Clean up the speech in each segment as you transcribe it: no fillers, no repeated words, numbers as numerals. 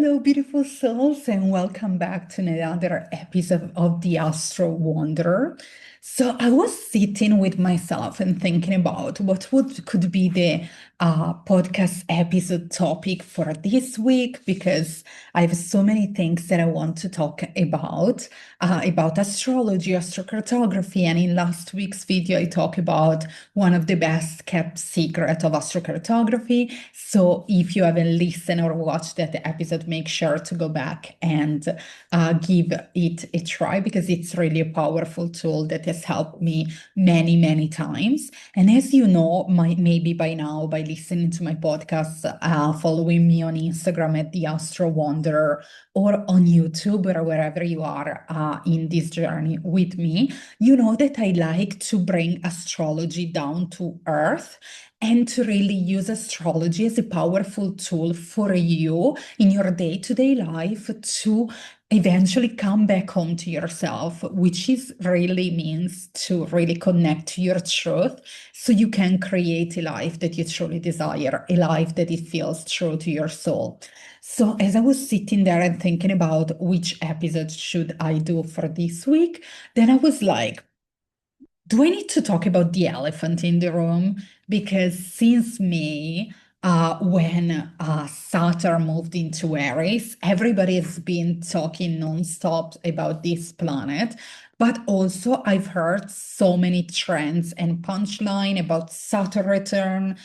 Hello, beautiful souls, and welcome back to another episode of the Astro Wanderer. So I was sitting with myself and thinking about what could be the podcast episode topic for this week because I have so many things that I want to talk about astrology, astrocartography, and in last week's video I talked about one of the best kept secret of astrocartography. So if you haven't listened or watched that episode, make sure to go back and give it a try because it's really a powerful tool that has helped me many, many times. And as you know, maybe by now, by listening to my podcast, following me on Instagram at the Astro Wanderer or on YouTube or wherever you are in this journey with me, you know that I like to bring astrology down to earth and to really use astrology as a powerful tool for you in your day-to-day life to eventually come back home to yourself, which is really means to really connect to your truth so you can create a life that you truly desire, a life that it feels true to your soul. So as I was sitting there and thinking about which episode should I do for this week, then I was like, do I need to talk about the elephant in the room? Because since May, when Saturn moved into Aries, everybody has been talking nonstop about this planet. But also, I've heard so many trends and punchline about Saturn return,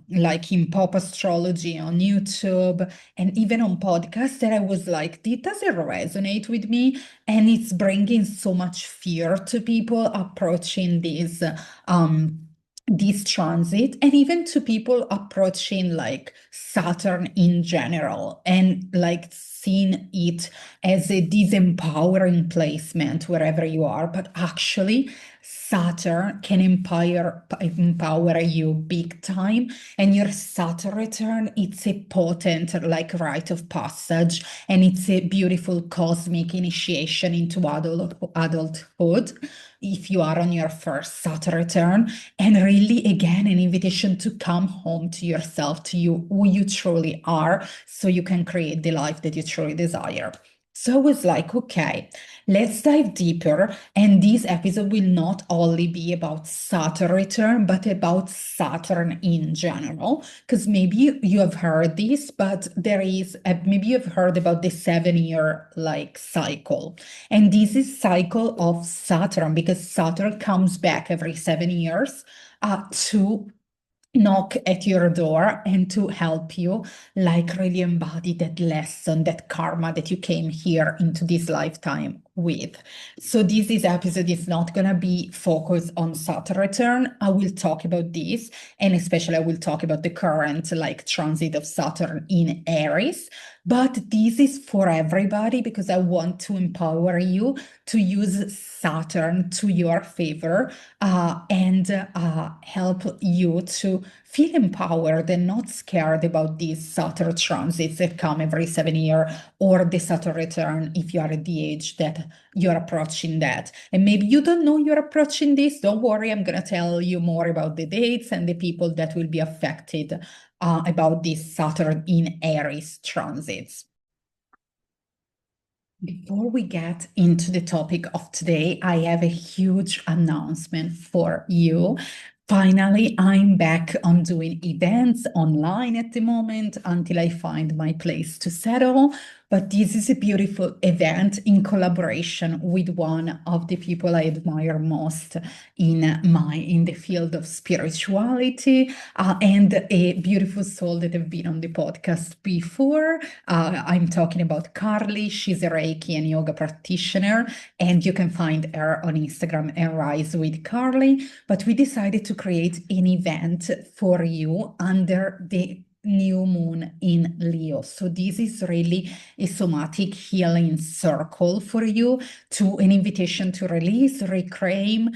like in pop astrology on YouTube and even on podcasts that I was like, does it resonate with me? And it's bringing so much fear to people approaching this transit, and even to people approaching like Saturn in general and like seeing it as a disempowering placement wherever you are. But actually, Saturn can empower you big time. And your Saturn return, it's a potent like rite of passage, and it's a beautiful cosmic initiation into adulthood if you are on your first Saturn return, and really again an invitation to come home to yourself, to you, who you truly are, so you can create the life that you truly desire. So I was like, okay, let's dive deeper. And this episode will not only be about Saturn return, but about Saturn in general. Because maybe you have heard this, but maybe you've heard about the 7 year like cycle. And this is cycle of Saturn because Saturn comes back every 7 years to knock at your door and to help you like really embody that lesson, that karma that you came here into this lifetime with. So this episode is not going to be focused on Saturn return. I will talk about this, and especially I will talk about the current like transit of Saturn in Aries. But this is for everybody because I want to empower you to use Saturn to your favor and help you to feel empowered and not scared about these Saturn transits that come every 7 years, or the Saturn return if you are at the age that you're approaching that. And maybe you don't know you're approaching this. Don't worry, I'm going to tell you more about the dates and the people that will be affected about this Saturn in Aries transits. Before we get into the topic of today, I have a huge announcement for you. Finally, I'm back on doing events online at the moment until I find my place to settle. But this is a beautiful event in collaboration with one of the people I admire most in the field of spirituality, and a beautiful soul that have been on the podcast before. I'm talking about Carly. She's a Reiki and yoga practitioner, and you can find her on Instagram and Rise with Carly. But we decided to create an event for you under the new moon in Leo. So this is really a somatic healing circle for you, to an invitation to release, reclaim,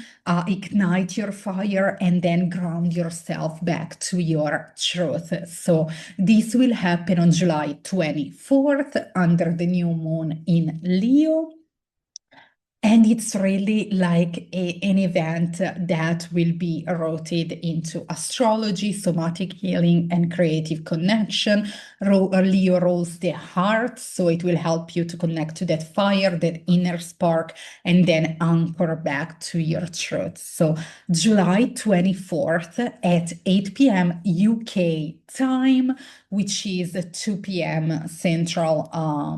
ignite your fire, and then ground yourself back to your truth. So this will happen on July 24th under the new moon in Leo. And it's really like an event that will be rooted into astrology, somatic healing, and creative connection. Leo rules the heart, so it will help you to connect to that fire, that inner spark, and then anchor back to your truth. So July 24th at 8 p.m. UK time, which is 2 p.m. Central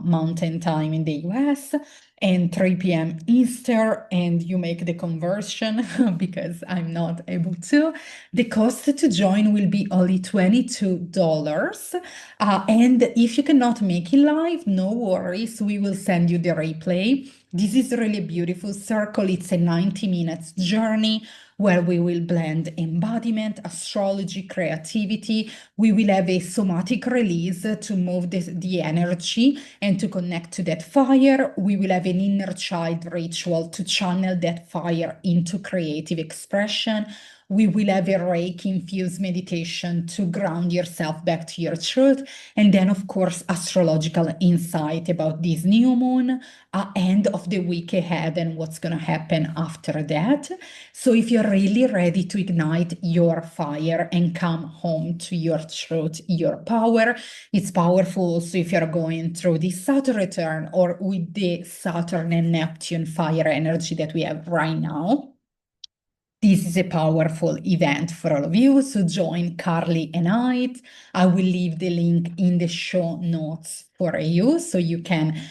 Mountain Time in the US and 3 p.m. Eastern, and you make the conversion because I'm not able to. The cost to join will be only $22. And if you cannot make it live, no worries, we will send you the replay. This is really beautiful circle. It's a 90 minutes journey where we will blend embodiment, astrology, creativity. We will have a somatic release to move the energy and to connect to that fire. We will have an inner child ritual to channel that fire into creative expression. We will have a Reiki infused meditation to ground yourself back to your truth. And then, of course, astrological insight about this new moon, end of the week ahead and what's going to happen after that. So if you're really ready to ignite your fire and come home to your truth, your power, it's powerful also if you're going through the Saturn return or with the Saturn and Neptune fire energy that we have right now. This is a powerful event for all of you. So join Carly and I will leave the link in the show notes for you so you can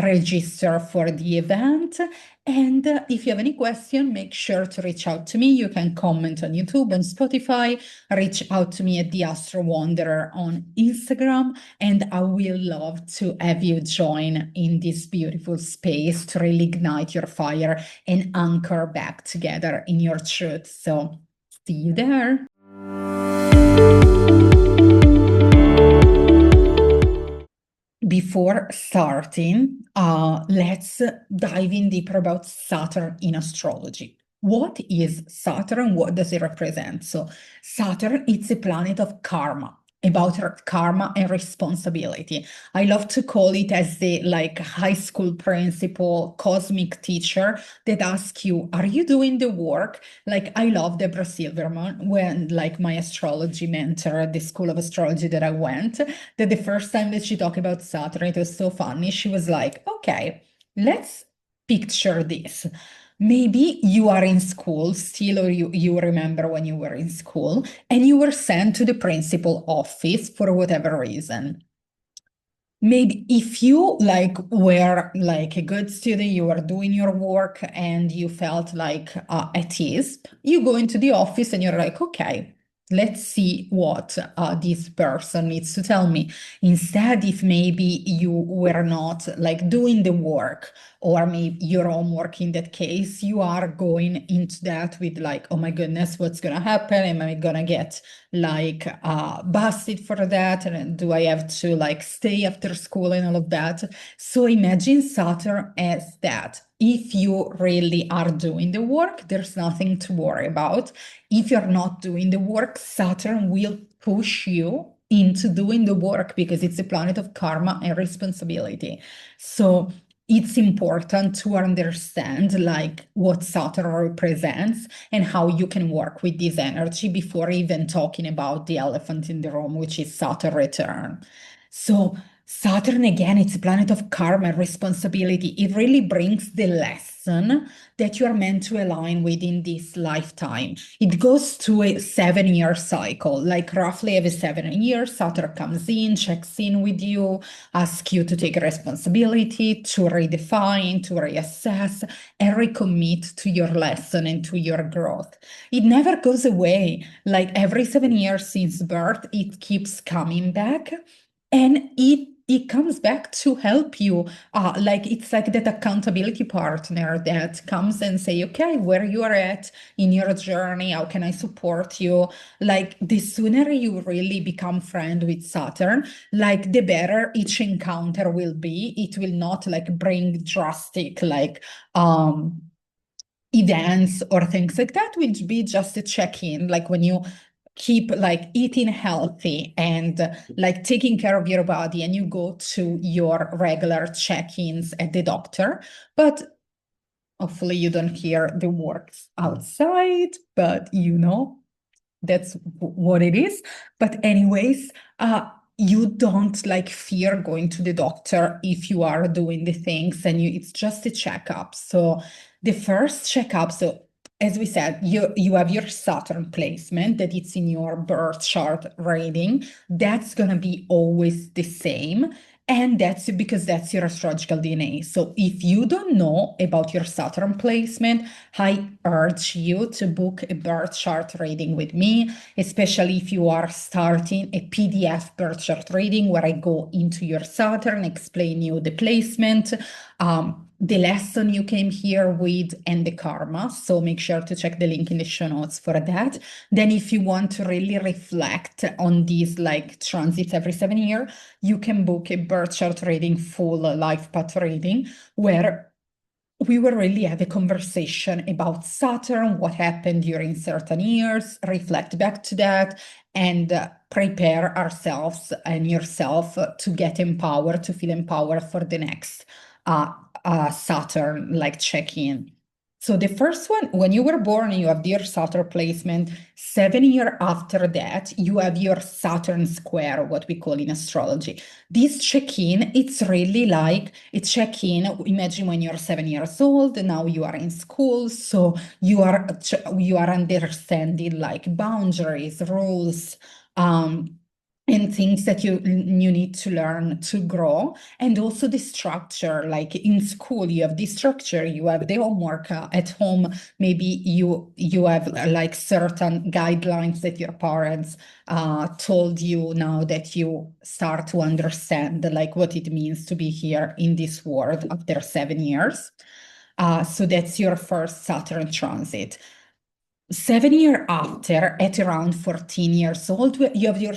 register for the event. And if you have any question, make sure to reach out to me. You can comment on YouTube and Spotify, reach out to me at the Astro Wanderer on Instagram, and I will love to have you join in this beautiful space to really ignite your fire and anchor back together in your truth. So see you there. Before starting, let's dive in deeper about Saturn in astrology. What is Saturn? What does it represent? So Saturn, it's a planet of karma, about karma and responsibility. I love to call it as the like high school principal, cosmic teacher that asks you, are you doing the work? Like I love Deborah Silverman when like my astrology mentor at the school of astrology that I went, that the first time that she talked about Saturn, it was so funny. She was like, okay, let's picture this. Maybe you are in school still, or you remember when you were in school, and you were sent to the principal office for whatever reason. Maybe if you like were like a good student, you were doing your work and you felt like at ease, you go into the office and you're like, okay, let's see what this person needs to tell me. Instead, if maybe you were not like doing the work or maybe your homework in that case, you are going into that with like, oh my goodness, what's going to happen? Am I going to get like busted for that? And do I have to like stay after school and all of that? So imagine Saturn as that. If you really are doing the work, there's nothing to worry about. If you're not doing the work, Saturn will push you into doing the work because it's a planet of karma and responsibility. So it's important to understand like what Saturn represents and how you can work with this energy before even talking about the elephant in the room, which is Saturn return. So Saturn, again, it's a planet of karma and responsibility. It really brings the lesson that you are meant to align with in this lifetime. It goes to a 7-year cycle, like roughly every 7 years, Saturn comes in, checks in with you, asks you to take responsibility, to redefine, to reassess, and recommit to your lesson and to your growth. It never goes away. Like every 7 years since birth, it keeps coming back. And it comes back to help you. Like it's like that accountability partner that comes and say, okay, where you are at in your journey, how can I support you? Like the sooner you really become friend with Saturn, like the better each encounter will be. It will not like bring drastic like events or things like that, will be just a check-in, like when you keep like eating healthy and like taking care of your body and you go to your regular check-ins at the doctor. But Hopefully you don't hear the works outside, but that's what it is. But anyways, you don't like fear going to the doctor if you are doing the things and it's just a checkup. So the first checkup, so as we said, you have your Saturn placement that it's in your birth chart reading. That's gonna be always the same. And that's because that's your astrological DNA. So if you don't know about your Saturn placement, I urge you to book a birth chart reading with me, especially if you are starting a PDF birth chart reading where I go into your Saturn, explain you the placement, the lesson you came here with, and the karma. So make sure to check the link in the show notes for that. Then if you want to really reflect on these like transits every 7 years, you can book a birth chart reading, full life path reading, where we will really have a conversation about Saturn, what happened during certain years, reflect back to that, and prepare ourselves and yourself to get empowered, to feel empowered for the next Saturn like check-in. So the first one, when you were born, you have your Saturn placement. 7 years after that, you have your Saturn square, what we call in astrology. This check-in, it's really like a check-in. Imagine when you're 7 years old, now you are in school, so you are understanding like boundaries, rules, and things that you need to learn to grow, and also the structure. Like in school you have the structure, you have the homework. At home maybe you have like certain guidelines that your parents told you. Now that you start to understand like what it means to be here in this world after 7 years, so that's your first Saturn transit. 7 years after, at around 14 years old, you have your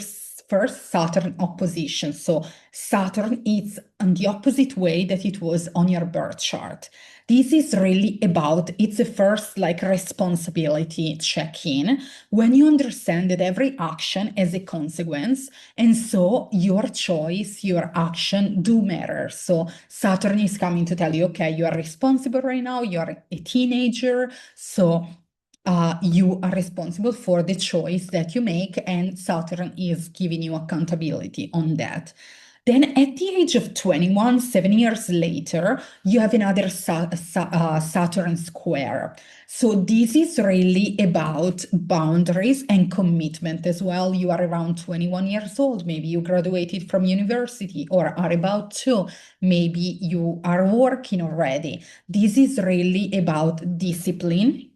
first Saturn opposition. So Saturn is on the opposite way that it was on your birth chart. This is really about, it's a first like responsibility check-in when you understand that every action has a consequence. And so your choice, your action do matter. So Saturn is coming to tell you, okay, you are responsible right now, you are a teenager. So you are responsible for the choice that you make, and Saturn is giving you accountability on that. Then at the age of 21, 7 years later, you have another Saturn square. So this is really about boundaries and commitment as well. You are around 21 years old. Maybe you graduated from university or are about to. Maybe you are working already. This is really about discipline,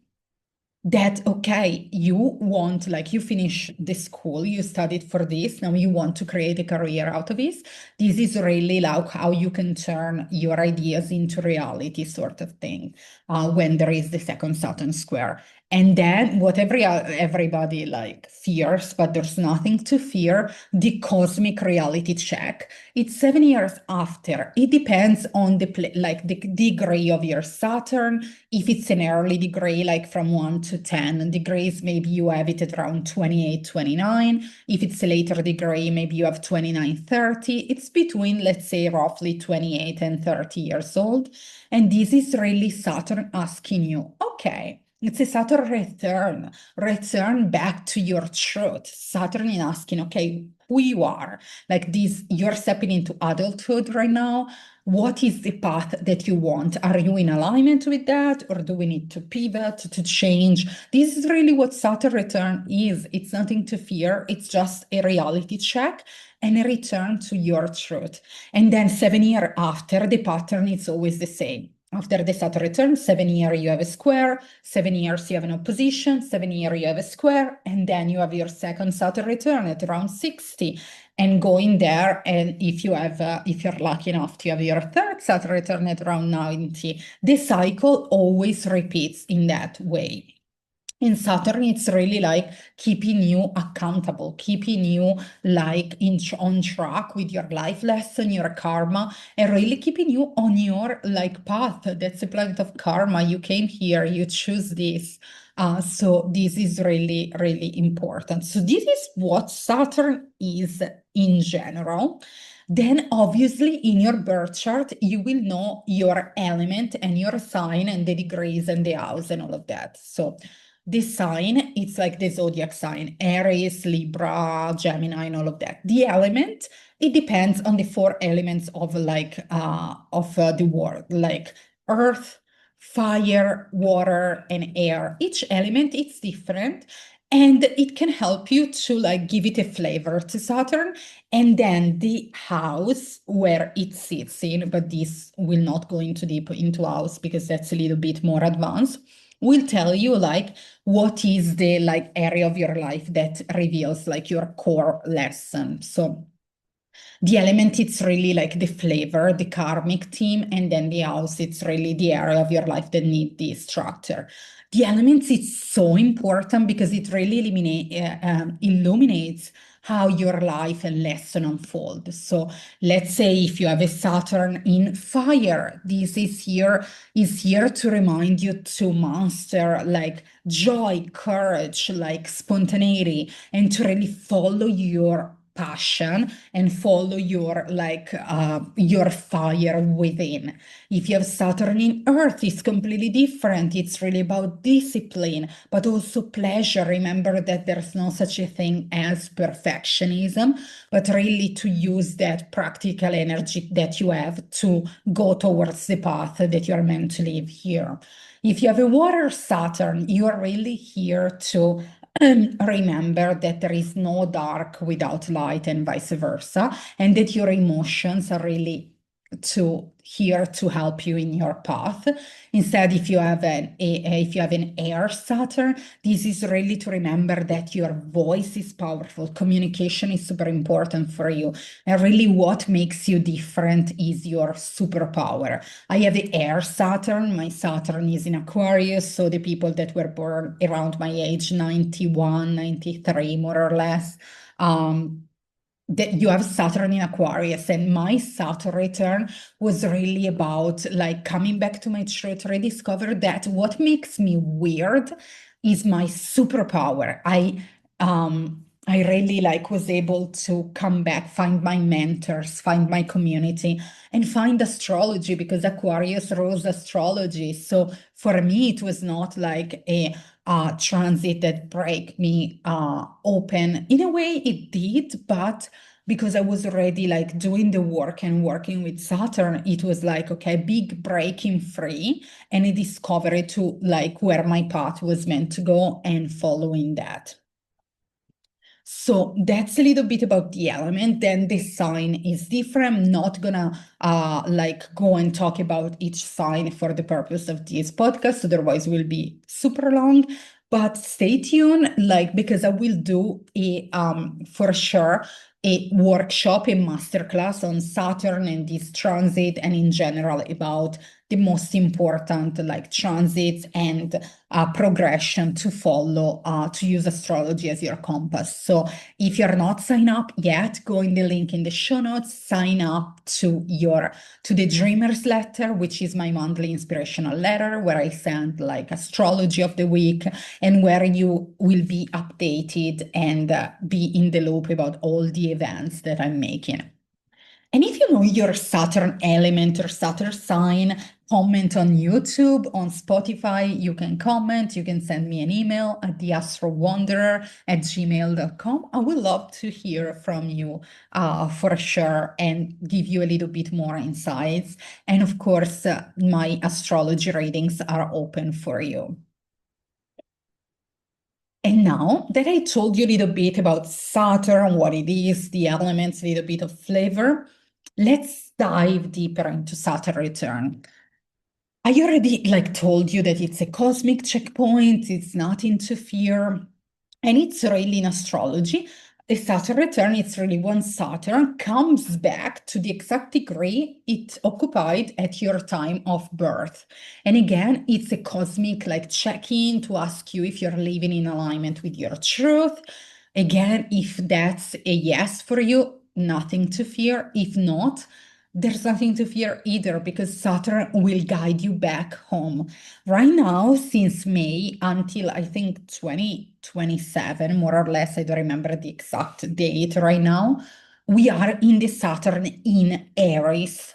that okay, you want, like, you finish the school, you studied for this, now you want to create a career out of this is really like how you can turn your ideas into reality, sort of thing, when there is the second Saturn square. And then what everybody like fears, but there's nothing to fear, the cosmic reality check. It's 7 years after. It depends on the degree of your Saturn. If it's an early degree, like from 1 to 10 degrees, maybe you have it at around 28, 29. If it's a later degree, maybe you have 29, 30. It's between, let's say, roughly 28 and 30 years old. And this is really Saturn asking you, okay, it's a Saturn return back to your truth. Saturn is asking, okay, who you are, like this, you're stepping into adulthood right now. What is the path that you want? Are you in alignment with that? Or do we need to pivot, to change? This is really what Saturn return is. It's nothing to fear. It's just a reality check and a return to your truth. And then 7 years after, the pattern is always the same. After the Saturn return, 7 years you have a square, 7 years you have an opposition, 7 years you have a square, and then you have your second Saturn return at around 60, and going there. And if you're lucky enough to have your third Saturn return at around 90, the cycle always repeats in that way. In Saturn, it's really like keeping you accountable, keeping you like on track with your life lesson, your karma, and really keeping you on your like path. That's the planet of karma. You came here, you choose this. So this is really, really important. So this is what Saturn is in general. Then obviously in your birth chart, you will know your element and your sign and the degrees and the house and all of that. So this sign, it's like the zodiac sign, Aries, Libra, Gemini, and all of that. The element, it depends on the four elements of the world, like earth, fire, water, and air. Each element, it's different. And it can help you to like give it a flavor to Saturn. And then the house where it sits in, but this will not go into deep into house because that's a little bit more advanced, will tell you like what is the like area of your life that reveals like your core lesson. So the element, it's really like the flavor, the karmic theme, and then the house, it's really the area of your life that need the structure. The elements, it's so important because it really illuminates how your life and lesson unfold. So let's say if you have a Saturn in fire, this is here to remind you to master like joy, courage, like spontaneity, and to really follow your passion and follow your fire within. If you have Saturn in earth, it's completely different. It's really about discipline but also pleasure. Remember that there's no such a thing as perfectionism, but really to use that practical energy that you have to go towards the path that you're meant to live here. If you have a water Saturn, you are really here to remember that there is no dark without light and vice versa, and that your emotions are really here to help you in your path. Instead, if you have an air Saturn, this is really to remember that your voice is powerful. Communication is super important for you. And really what makes you different is your superpower. I have the air Saturn. My Saturn is in Aquarius. So the people that were born around my age, 91, 93, more or less, that you have Saturn in Aquarius, and my Saturn return was really about like coming back to my truth, rediscover that what makes me weird is my superpower. I really like was able to come back, find my mentors, find my community, and find astrology because Aquarius rules astrology. So for me, it was not like a transit that break me open. In a way, it did, but because I was already like doing the work and working with Saturn, it was like, okay, big breaking free and a discovery to like where my path was meant to go and following that. So that's a little bit about the element. Then the sign is different. I'm not gonna like go and talk about each sign for the purpose of this podcast, otherwise will be super long. But stay tuned, like because I will do a for sure a workshop, a masterclass on Saturn and this transit, and in general about the most important like transits and progression to follow to use astrology as your compass. So if you're not signed up yet, go in the link in the show notes, sign up to the Dreamers Letter, which is my monthly inspirational letter where I send like astrology of the week and where you will be updated and be in the loop about all the events that I'm making. And if you know your Saturn element or Saturn sign, comment on YouTube, on Spotify. You can comment, you can send me an email at theastrowanderer@gmail.com. I would love to hear from you for sure and give you a little bit more insights. And of course, my astrology readings are open for you. And now that I told you a little bit about Saturn, what it is, the elements, a little bit of flavor, let's dive deeper into Saturn return. I already like told you that it's a cosmic checkpoint, it's nothing to fear, and it's really in astrology. A Saturn return, it's really when Saturn comes back to the exact degree it occupied at your time of birth. And again, it's a cosmic like check-in to ask you if you're living in alignment with your truth. Again, if that's a yes for you, nothing to fear. If not, there's nothing to fear either because Saturn will guide you back home. Right now, since May until I think 2027, more or less, I don't remember the exact date right now, we are in the Saturn in Aries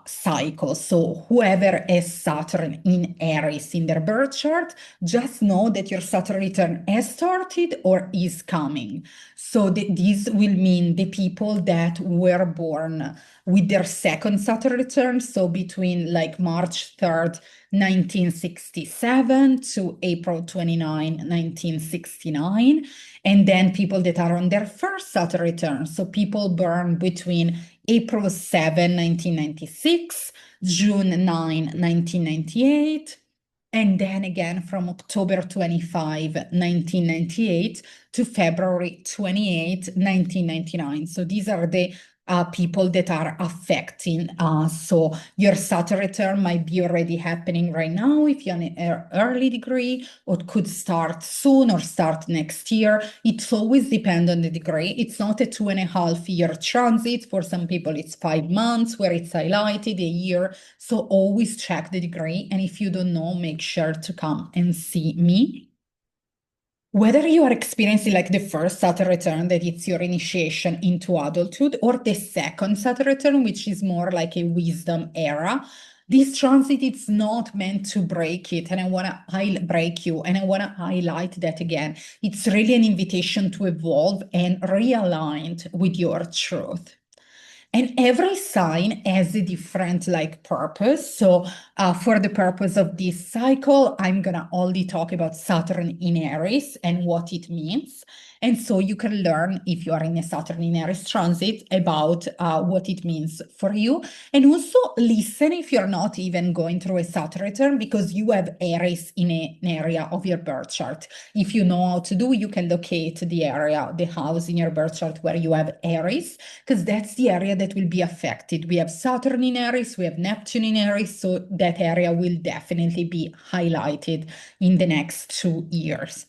cycle. So whoever has Saturn in Aries in their birth chart, just know that your Saturn return has started or is coming. So this will mean the people that were born with their second Saturn return, so between like March 3rd, 1967 to April 29, 1969. And then people that are on their first Saturn return. So people born between April 7, 1996, June 9, 1998, and then again from October 25, 1998 to February 28, 1999. So these are the people that are affecting us. So your Saturn return might be already happening right now if you're in an early degree, or it could start soon or start next year. It always depends on the degree. It's not a 2.5 year transit. For some people, it's 5 months where it's highlighted, a year. So always check the degree. And if you don't know, make sure to come and see me. Whether you are experiencing like the first Saturn return, that it's your initiation into adulthood, or the second Saturn return, which is more like a wisdom era, this transit is not meant to break it. And I want to break you. And I want to highlight that again. It's really an invitation to evolve and realign with your truth. And every sign has a different like purpose. So for the purpose of this cycle, I'm gonna only talk about Saturn in Aries and what it means. And so you can learn, if you are in a Saturn in Aries transit, about what it means for you. And also listen if you're not even going through a Saturn return, because you have Aries in an area of your birth chart. If you know how to do, you can locate the area, the house in your birth chart where you have Aries, because that's the area that will be affected. We have Saturn in Aries, we have Neptune in Aries, so that area will definitely be highlighted in the next 2 years.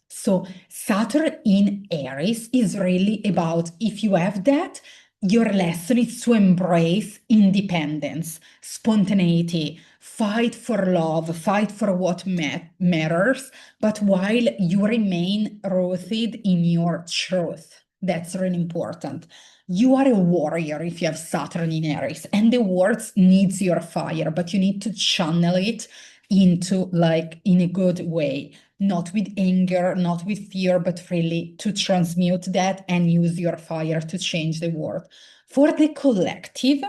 So Saturn in Aries is really about, if you have that, your lesson is to embrace independence, spontaneity, fight for love, fight for what matters, but while you remain rooted in your truth. That's really important. You are a warrior if you have Saturn in Aries, and the words needs your fire, but you need to channel it into like in a good way, not with anger, not with fear, but really to transmute that and use your fire to change the world. For the collective,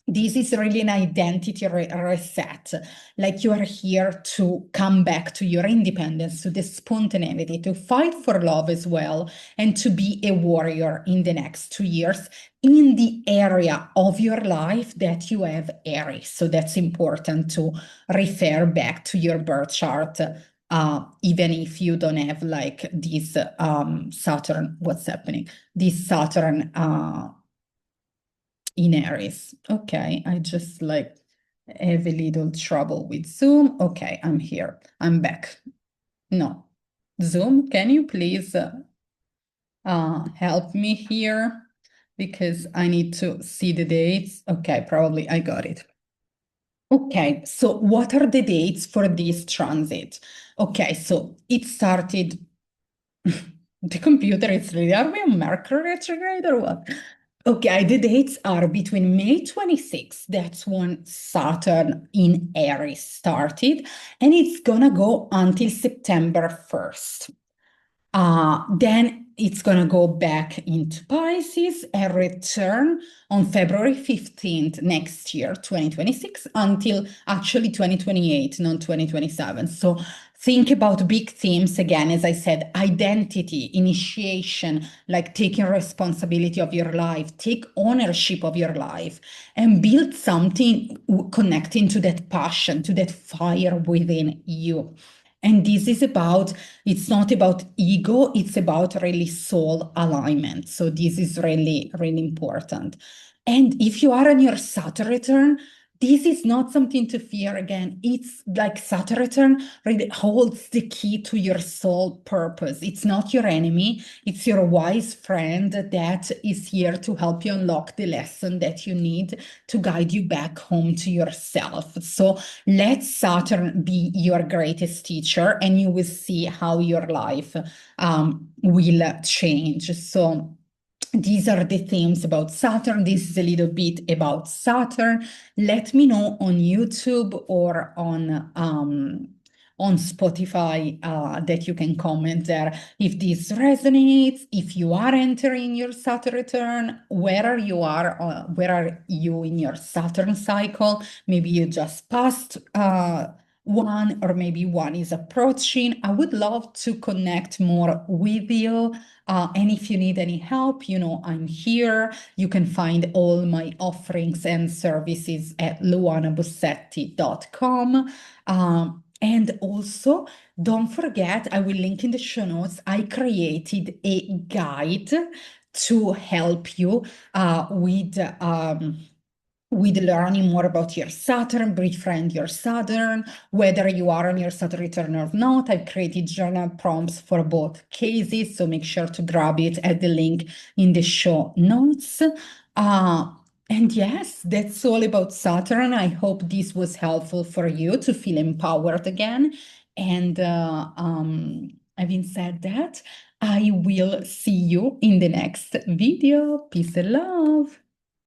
this is really an identity reset. Like you are here to come back to your independence, to the spontaneity, to fight for love as well, and to be a warrior in the next 2 years in the area of your life that you have Aries. So that's important to refer back to your birth chart. Even if you don't have like this Saturn, what's happening? This Saturn in Aries. Okay, I just like have a little trouble with Zoom. Okay, I'm here. I'm back. No, Zoom, can you please help me here? Because I need to see the dates. Okay, probably I got it. Okay, so what are the dates for this transit? Okay, so it started. The computer is really, are we on Mercury retrograde or what? Okay, the dates are between May 26th, that's when Saturn in Aries started, and it's gonna go until September 1st. Then it's going to go back into Pisces and return on February 15th next year, 2026, until actually 2028, not 2027. So think about big themes again, as I said, identity, initiation, like taking responsibility of your life, take ownership of your life, and build something connecting to that passion, to that fire within you. And this is about, it's not about ego, it's about really soul alignment. So this is really, really important. And if you are on your Saturn return, this is not something to fear again. It's like Saturn return really holds the key to your soul purpose. It's not your enemy, it's your wise friend that is here to help you unlock the lesson that you need to guide you back home to yourself. So let Saturn be your greatest teacher, and you will see how your life will change. So these are the themes about Saturn. This is a little bit about Saturn. Let me know on YouTube or on Spotify that you can comment there if this resonates, if you are entering your Saturn return, where are you in your Saturn cycle? Maybe you just passed one, or maybe one is approaching. I would love to connect more with you. And if you need any help, I'm here. You can find all my offerings and services at luanabussetti.com. And also, don't forget, I will link in the show notes, I created a guide to help you with learning more about your Saturn, befriend your Saturn, whether you are on your Saturn return or not. I've created journal prompts for both cases, so make sure to grab it at the link in the show notes. And yes, that's all about Saturn. I hope this was helpful for you to feel empowered again. And having said that, I will see you in the next video. Peace and love.